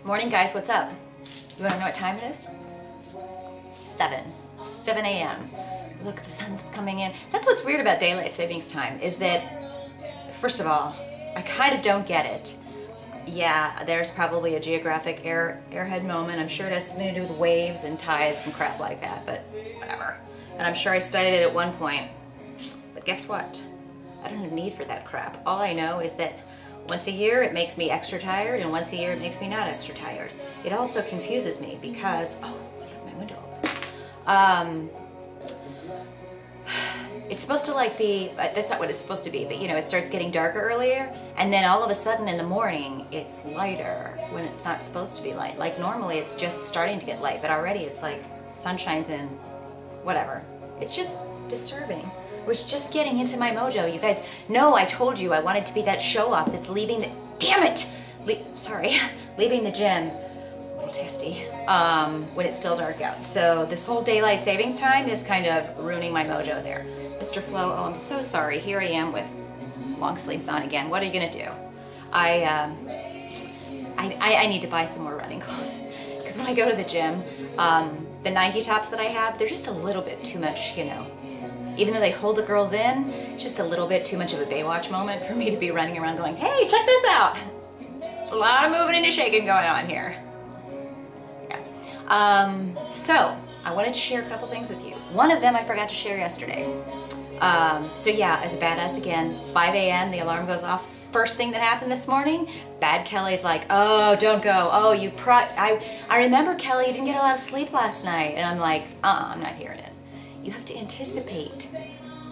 Morning, guys. What's up? You want to know what time it is? 7 a.m. Look, the sun's coming in. That's what's weird about daylight savings time, is that, first of all, I kind of don't get it. Yeah, there's probably a geographic airhead moment. I'm sure it has something to do with waves and tides and crap like that, but whatever. And I'm sure I studied it at one point. But guess what? I don't have a need for that crap. All I know is that once a year it makes me extra tired, and once a year it makes me not extra tired. It also confuses me because, oh, I left my window open. It's supposed to like be, that's not what it's supposed to be, but you know, it starts getting darker earlier, and then all of a sudden in the morning it's lighter when it's not supposed to be light. Like normally it's just starting to get light, but already it's like sun shines in, whatever. It's just disturbing. I was just getting into my mojo. You guys know I told you I wanted to be that show-off that's leaving the, damn it! Leaving the gym, a little testy, when it's still dark out. So this whole daylight savings time is kind of ruining my mojo there. Mr. Flo, oh, I'm so sorry. Here I am with long sleeves on again. What are you gonna do? I need to buy some more running clothes. Because when I go to the gym, the Nike tops that I have, they're just a little bit too much, you know. Even though they hold the girls in, it's just a little bit too much of a Baywatch moment for me to be running around going, hey, check this out. There's a lot of moving and shaking going on here. Yeah. So, I wanted to share a couple things with you. One of them I forgot to share yesterday. So yeah, as a badass again, 5 a.m. the alarm goes off. First thing that happened this morning, Bad Kelly's like, oh, don't go. Oh, I remember, Kelly, you didn't get a lot of sleep last night. And I'm like, I'm not hearing it. You have to anticipate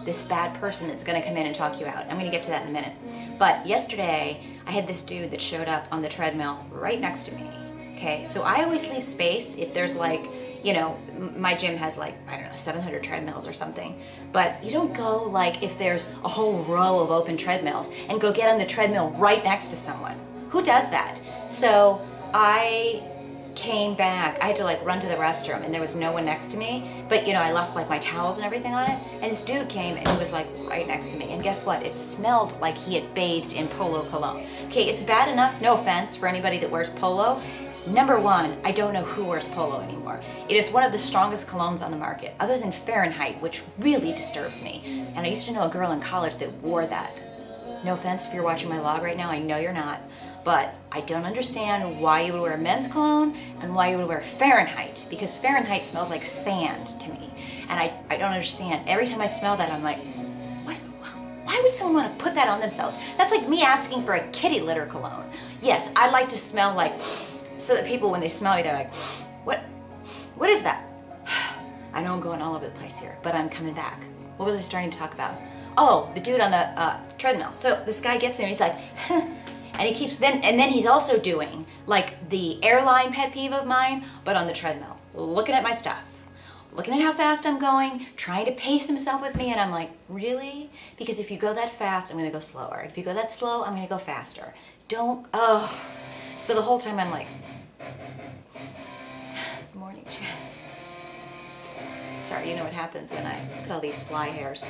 this bad person that's going to come in and talk you out. I'm going to get to that in a minute. But yesterday, I had this dude that showed up on the treadmill right next to me. Okay, so I always leave space if there's like, you know, my gym has like, I don't know, 700 treadmills or something. But you don't go like if there's a whole row of open treadmills and go get on the treadmill right next to someone. Who does that? So I came back. I had to like run to the restroom and there was no one next to me, but you know, I left like my towels and everything on it, and this dude came and he was like right next to me, and guess what? It smelled like he had bathed in Polo cologne. Okay, it's bad enough, no offense for anybody that wears Polo. Number one, I don't know who wears Polo anymore. It is one of the strongest colognes on the market, other than Fahrenheit, which really disturbs me. And I used to know a girl in college that wore that. No offense if you're watching my vlog right now, I know you're not. But I don't understand why you would wear men's cologne and why you would wear Fahrenheit, because Fahrenheit smells like sand to me. And I don't understand. Every time I smell that, I'm like, what? Why would someone want to put that on themselves? That's like me asking for a kitty litter cologne. Yes, I like to smell like, so that people, when they smell me, they're like, what is that? I know I'm going all over the place here, but I'm coming back. What was I starting to talk about? Oh, the dude on the treadmill. So this guy gets there and he's like, and he keeps, and then he's also doing like the airline pet peeve of mine, but on the treadmill, looking at my stuff, looking at how fast I'm going, trying to pace himself with me, and I'm like, really? Because if you go that fast, I'm gonna go slower. If you go that slow, I'm gonna go faster. Don't, oh. So the whole time I'm like, good morning, Chad. Sorry, you know what happens when I look at all these fly hairs.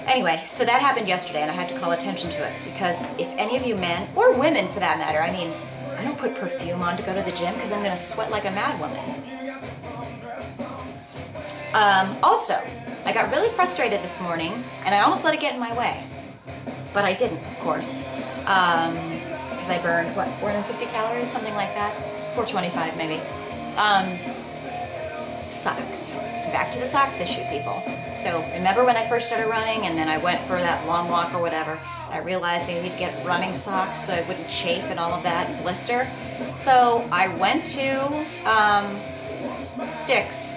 Anyway, so that happened yesterday, and I had to call attention to it, because if any of you men, or women for that matter, I mean, I don't put perfume on to go to the gym because I'm going to sweat like a mad woman. Also, I got really frustrated this morning, and I almost let it get in my way. But I didn't, of course, because I burned, what, 450 calories, something like that? 425 maybe. Socks. Back to the socks issue, people. So remember when I first started running and then I went for that long walk or whatever, I realized I needed to get running socks so I wouldn't chafe and all of that and blister. So I went to Dick's,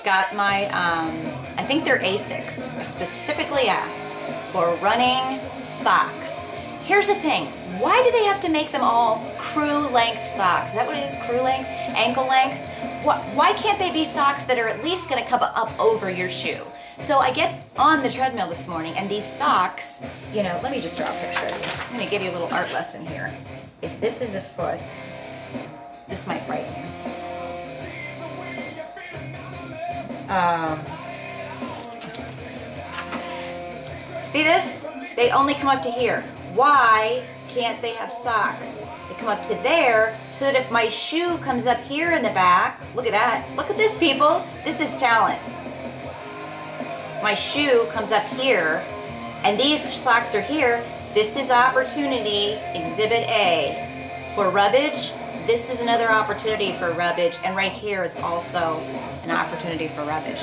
got my, I think they're Asics. I specifically asked for running socks. Here's the thing, why do they have to make them all crew length socks? Is that what it is, crew length, ankle length? Why can't they be socks that are at least going to come up over your shoe? So I get on the treadmill this morning, and these socks, you know, let me just draw a picture of you. I'm going to give you a little art lesson here. If this is a foot, this might frighten you. See this? They only come up to here. Why can't they have socks? They come up to there so that if my shoe comes up here in the back, look at that. Look at this, people. This is talent. My shoe comes up here and these socks are here. This is opportunity, exhibit A. For rubbage, this is another opportunity for rubbage, and right here is also an opportunity for rubbage.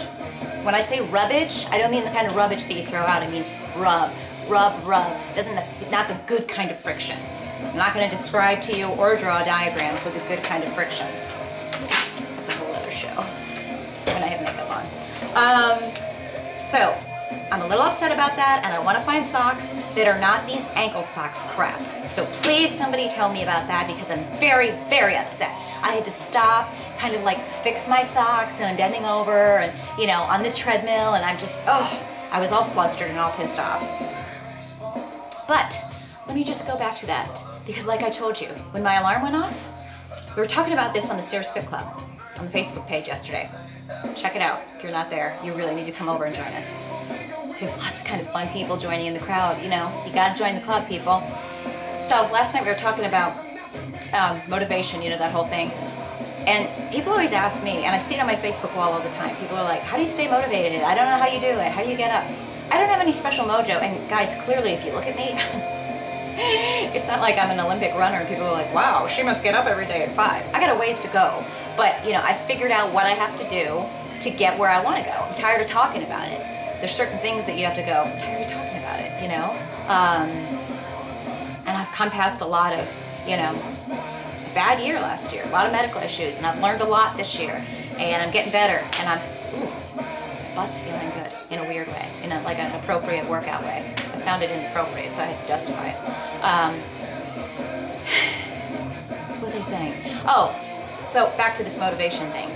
When I say rubbage, I don't mean the kind of rubbage that you throw out. I mean rub, rub, rub. Not the good kind of friction. I'm not going to describe to you or draw a diagram for the good kind of friction. That's a whole other show when I have makeup on. So I'm a little upset about that, and I want to find socks that are not these ankle socks crap. So please somebody tell me about that, because I'm very, very upset. I had to stop, kind of like fix my socks, and I'm bending over and, you know, on the treadmill, and I'm just, oh, I was all flustered and all pissed off. But let me just go back to that, because like I told you, when my alarm went off, we were talking about this on the Stairs Fit Club on the Facebook page yesterday. Check it out. If you're not there, you really need to come over and join us. We have lots of kind of fun people joining in the crowd, you know. You gotta join the club, people. So last night we were talking about motivation, you know, that whole thing. And people always ask me, and I see it on my Facebook wall all the time, people are like, how do you stay motivated? I don't know how you do it. How do you get up? I don't have any special mojo. And guys, clearly if you look at me, it's not like I'm an Olympic runner and people are like, wow, she must get up every day at 5. I got a ways to go. But, you know, I figured out what I have to do to get where I want to go. I'm tired of talking about it. There's certain things that you have to go, I'm tired of talking about it, you know? And I've come past a lot of, you know, bad year last year, a lot of medical issues, and I've learned a lot this year, and I'm getting better, and I'm, my butt's feeling good in a weird way, in a, like an appropriate workout way. It sounded inappropriate, so I had to justify it. What was I saying? Oh, so back to this motivation thing.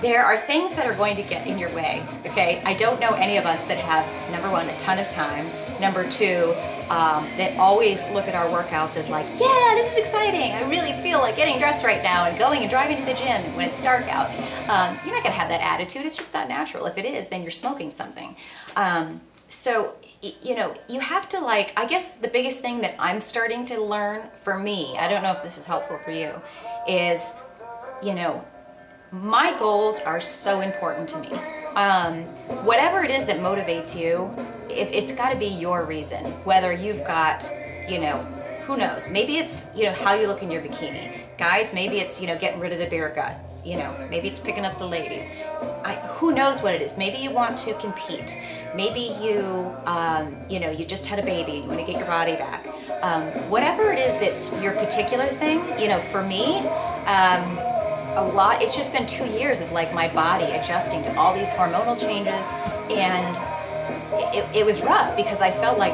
There are things that are going to get in your way, okay? I don't know any of us that have, number one, a ton of time, number two, that always look at our workouts as like, yeah, this is exciting. I really feel like getting dressed right now and going and driving to the gym when it's dark out. You're not gonna have that attitude. It's just not natural. If it is, then you're smoking something. So, you know, you have to like, I guess the biggest thing that I'm starting to learn for me, I don't know if this is helpful for you, is, you know, my goals are so important to me. Whatever it is that motivates you, it's got to be your reason. Whether you've got, you know, who knows? Maybe it's, you know, how you look in your bikini. Guys, maybe it's, you know, getting rid of the beer gut. You know, maybe it's picking up the ladies. Who knows what it is? Maybe you want to compete. Maybe you, you know, you just had a baby and you want to get your body back. Whatever it is that's your particular thing, you know, for me, a lot, it's just been 2 years of like my body adjusting to all these hormonal changes, and it was rough because I felt like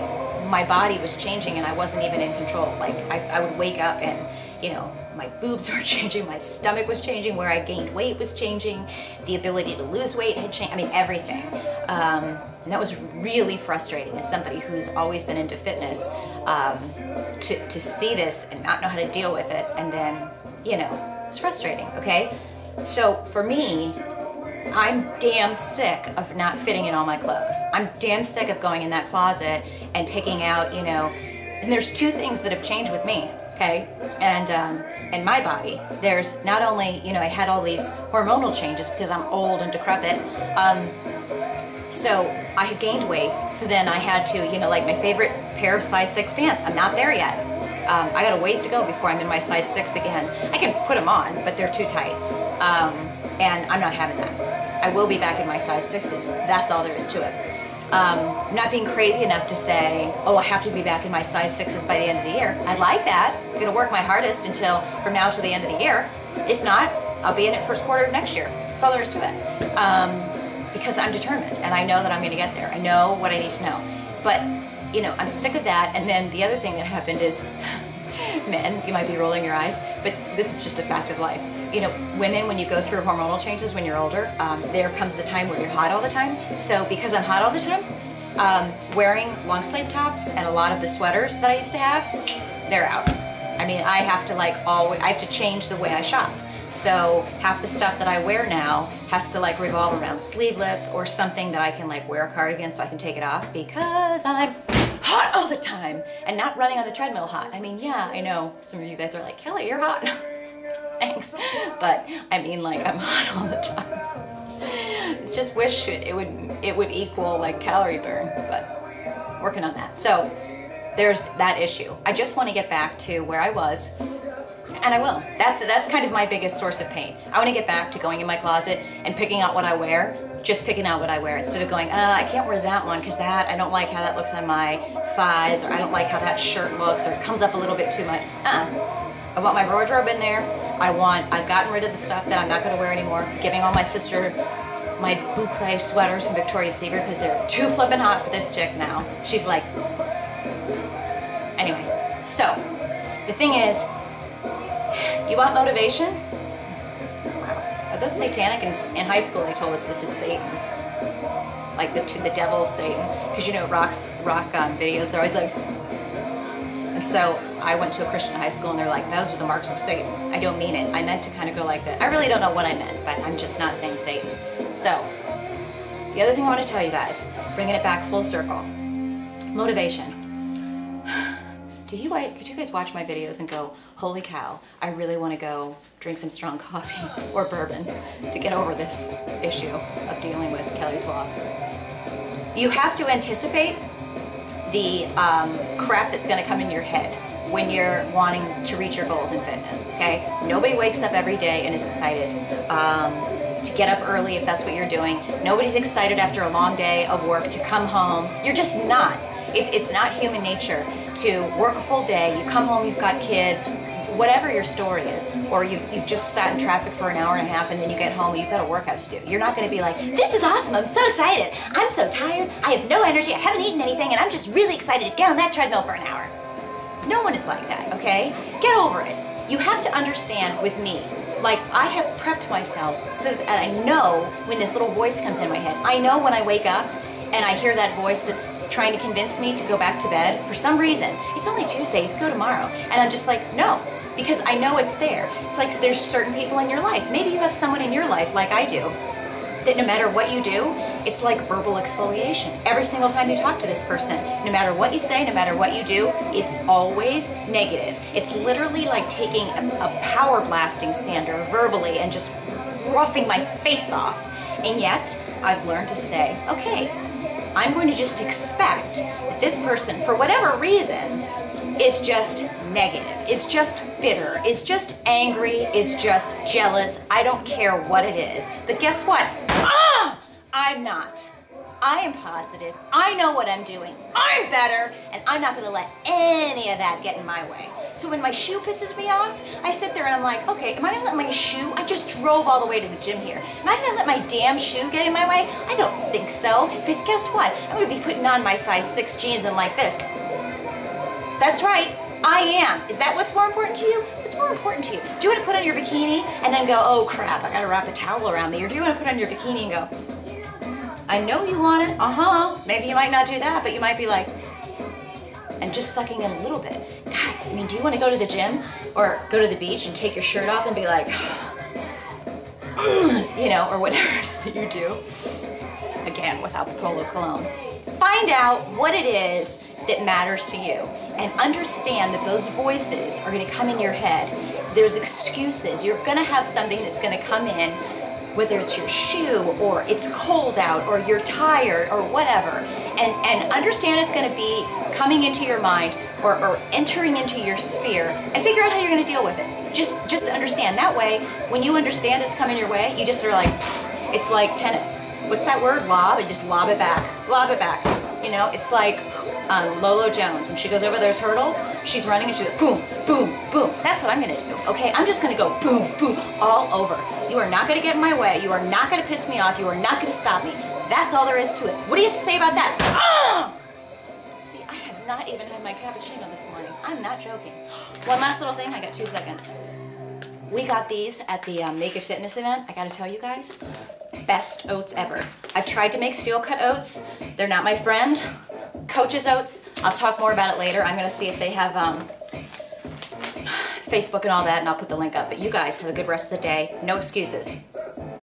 my body was changing and I wasn't even in control. Like I would wake up and, you know, my boobs were changing, my stomach was changing, where I gained weight was changing, the ability to lose weight had changed, I mean everything. And that was really frustrating as somebody who's always been into fitness, to see this and not know how to deal with it, and then, you know, it's frustrating, okay? So for me, I'm damn sick of not fitting in all my clothes. I'm damn sick of going in that closet and picking out, you know, and there's two things that have changed with me, okay? And my body. There's not only, you know, I had all these hormonal changes because I'm old and decrepit, so I had gained weight, so then I had to, you know, like my favorite pair of size 6 pants, I'm not there yet. I got a ways to go before I'm in my size 6 again. I can put them on, but they're too tight. And I'm not having that. I will be back in my size 6s. That's all there is to it. I'm not being crazy enough to say, oh, I have to be back in my size 6s by the end of the year. I'd like that. I'm gonna work my hardest until from now to the end of the year. If not, I'll be in it first quarter of next year. That's all there is to it. Because I'm determined and I know that I'm gonna get there. I know what I need to know. But, you know, I'm sick of that. And then the other thing that happened is, men, you might be rolling your eyes, but this is just a fact of life. You know, women, when you go through hormonal changes when you're older, there comes the time where you're hot all the time. So because I'm hot all the time, wearing long sleeve tops and a lot of the sweaters that I used to have, they're out. I mean, I have to like always, I have to change the way I shop. So half the stuff that I wear now has to like revolve around sleeveless or something that I can like wear a cardigan so I can take it off because I'm hot all the time and not running on the treadmill hot. I mean, yeah, I know some of you guys are like, Kelly, you're hot. Thanks. But I mean, like, I'm hot all the time. It's just wish it would equal like calorie burn, but working on that. So there's that issue. I just want to get back to where I was, and I will. That's kind of my biggest source of pain. I want to get back to going in my closet and picking out what I wear, just picking out what I wear instead of going, I can't wear that one because I don't like how that looks on my thighs, or I don't like how that shirt looks, or it comes up a little bit too much. I want my wardrobe in there. I've gotten rid of the stuff that I'm not going to wear anymore, giving all my sister my boucle sweaters from Victoria's Secret because they're too flippin' hot for this chick now. She's like, anyway, so the thing is, you want motivation? Wow. Are those satanic? In high school they told us this is Satan. Like the devil is Satan. Because you know rock videos, they're always like, and so I went to a Christian high school and they're like, those are the marks of Satan. I don't mean it. I meant to kind of go like that. I really don't know what I meant, but I'm just not saying Satan. So, the other thing I want to tell you guys, bringing it back full circle, motivation. Could you guys watch my videos and go, holy cow, I really want to go drink some strong coffee or bourbon to get over this issue of dealing with Kelly's vlogs. You have to anticipate the crap that's going to come in your head when you're wanting to reach your goals in fitness, okay? Nobody wakes up every day and is excited to get up early if that's what you're doing. Nobody's excited after a long day of work to come home. You're just not. It's not human nature to work a full day, you come home, you've got kids, whatever your story is, or you've just sat in traffic for an hour and a half and then you get home and you've got a workout to do. You're not going to be like, this is awesome, I'm so excited, I'm so tired, I have no energy, I haven't eaten anything, and I'm just really excited to get on that treadmill for an hour. No one is like that, okay? Get over it. You have to understand with me, like I have prepped myself so that I know when this little voice comes in my head. I know when I wake up and I hear that voice that's trying to convince me to go back to bed, for some reason, it's only Tuesday, you can go tomorrow. And I'm just like, no, because I know it's there. It's like there's certain people in your life. Maybe you have someone in your life, like I do, that no matter what you do, it's like verbal exfoliation. Every single time you talk to this person, no matter what you say, no matter what you do, it's always negative. It's literally like taking a power blasting sander verbally and just roughing my face off. And yet, I've learned to say, okay, I'm going to just expect that this person, for whatever reason, is just negative, is just bitter, is just angry, is just jealous. I don't care what it is. But guess what? I'm not. I am positive. I know what I'm doing. I'm better, and I'm not going to let any of that get in my way. So when my shoe pisses me off, I sit there and I'm like, okay, am I going to let my shoe, I just drove all the way to the gym here. Am I going to let my damn shoe get in my way? I don't think so, because guess what? I'm going to be putting on my size 6 jeans and like this. That's right, I am. Is that what's more important to you? What's more important to you? Do you want to put on your bikini and then go, oh crap, I got to wrap a towel around me? Or do you want to put on your bikini and go, I know you want it, maybe you might not do that, but you might be like, and just sucking in a little bit. Guys, I mean, do you want to go to the gym or go to the beach and take your shirt off and be like, you know, or whatever it is that you do? Again, without the Polo Cologne. Find out what it is that matters to you and understand that those voices are going to come in your head. There's excuses. You're going to have something that's going to come in, whether it's your shoe or it's cold out or you're tired or whatever. And understand it's going to be coming into your mind or entering into your sphere, and figure out how you're going to deal with it. Just understand. That way, when you understand it's coming your way, you just are like, it's like tennis. What's that word? Lob? And just lob it back. Lob it back. You know, it's like Lolo Jones. When she goes over those hurdles, she's running and she's like, boom, boom, boom. That's what I'm going to do, okay? I'm just going to go boom, boom, all over. You are not going to get in my way. You are not going to piss me off. You are not going to stop me. That's all there is to it. What do you have to say about that? See, I have not even had my cappuccino this morning. I'm not joking. One last little thing. I got 2 seconds. We got these at the Naked Fitness event. I got to tell you guys, best oats ever. I've tried to make steel cut oats. They're not my friend. Coach's oats. I'll talk more about it later. I'm going to see if they have Facebook and all that, and I'll put the link up. But you guys have a good rest of the day. No excuses.